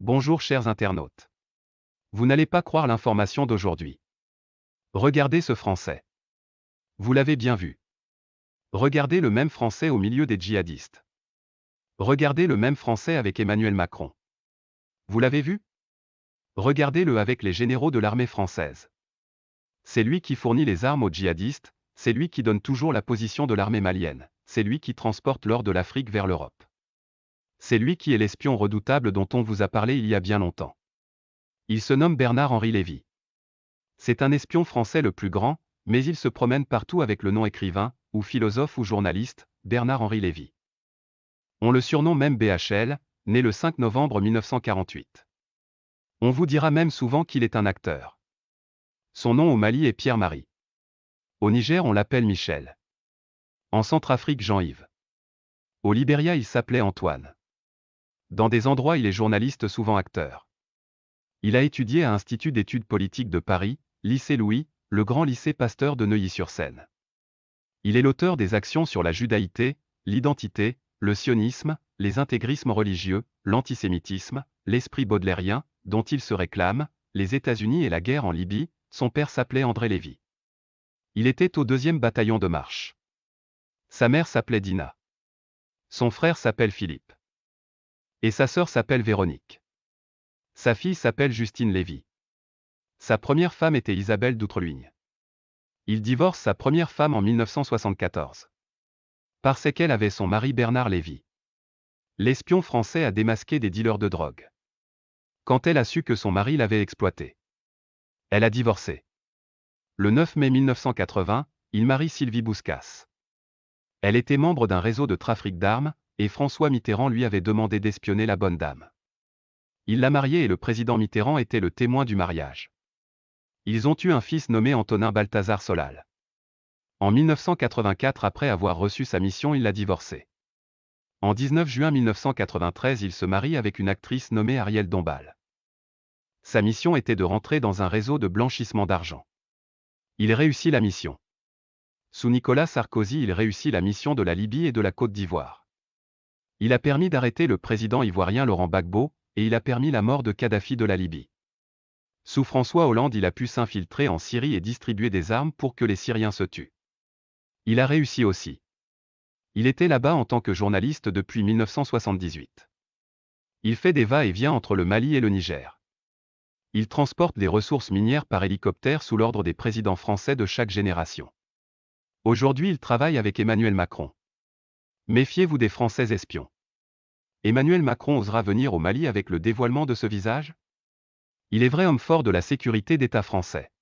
Bonjour chers internautes. Vous n'allez pas croire l'information d'aujourd'hui. Regardez ce Français. Vous l'avez bien vu. Regardez le même Français au milieu des djihadistes. Regardez le même Français avec Emmanuel Macron. Vous l'avez vu? Regardez-le avec les généraux de l'armée française. C'est lui qui fournit les armes aux djihadistes, c'est lui qui donne toujours la position de l'armée malienne, c'est lui qui transporte l'or de l'Afrique vers l'Europe. C'est lui qui est l'espion redoutable dont on vous a parlé il y a bien longtemps. Il se nomme Bernard-Henri Lévy. C'est un espion français le plus grand, mais il se promène partout avec le nom écrivain, ou philosophe ou journaliste, Bernard-Henri Lévy. On le surnomme même BHL, né le 5 novembre 1948. On vous dira même souvent qu'il est un acteur. Son nom au Mali est Pierre-Marie. Au Niger on l'appelle Michel. En Centrafrique Jean-Yves. Au Libéria il s'appelait Antoine. Dans des endroits il est journaliste souvent acteur. Il a étudié à Institut d'études politiques de Paris, lycée Louis, le grand lycée Pasteur de Neuilly-sur-Seine. Il est l'auteur des actions sur la judaïté, l'identité, le sionisme, les intégrismes religieux, l'antisémitisme, l'esprit baudelairien, dont il se réclame, les États-Unis et la guerre en Libye. Son père s'appelait André Lévy. Il était au 2e bataillon de marche. Sa mère s'appelait Dina. Son frère s'appelle Philippe. Et sa sœur s'appelle Véronique. Sa fille s'appelle Justine Lévy. Sa première femme était Isabelle d'Outreligne. Il divorce sa première femme en 1974. Parce qu'elle avait son mari Bernard Lévy. L'espion français a démasqué des dealers de drogue. Quand elle a su que son mari l'avait exploité, elle a divorcé. Le 9 mai 1980, il marie Sylvie Bouscasse. Elle était membre d'un réseau de trafic d'armes, et François Mitterrand lui avait demandé d'espionner la bonne dame. Il l'a mariée et le président Mitterrand était le témoin du mariage. Ils ont eu un fils nommé Antonin Balthazar Solal. En 1984, après avoir reçu sa mission, il l'a divorcée. En 19 juin 1993, il se marie avec une actrice nommée Ariel Dombal. Sa mission était de rentrer dans un réseau de blanchissement d'argent. Il réussit la mission. Sous Nicolas Sarkozy, il réussit la mission de la Libye et de la Côte d'Ivoire. Il a permis d'arrêter le président ivoirien Laurent Gbagbo, et il a permis la mort de Kadhafi de la Libye. Sous François Hollande, il a pu s'infiltrer en Syrie et distribuer des armes pour que les Syriens se tuent. Il a réussi aussi. Il était là-bas en tant que journaliste depuis 1978. Il fait des va-et-vient entre le Mali et le Niger. Il transporte des ressources minières par hélicoptère sous l'ordre des présidents français de chaque génération. Aujourd'hui, il travaille avec Emmanuel Macron. Méfiez-vous des Français espions. Emmanuel Macron osera venir au Mali avec le dévoilement de ce visage? Il est vrai homme fort de la sécurité d'État français.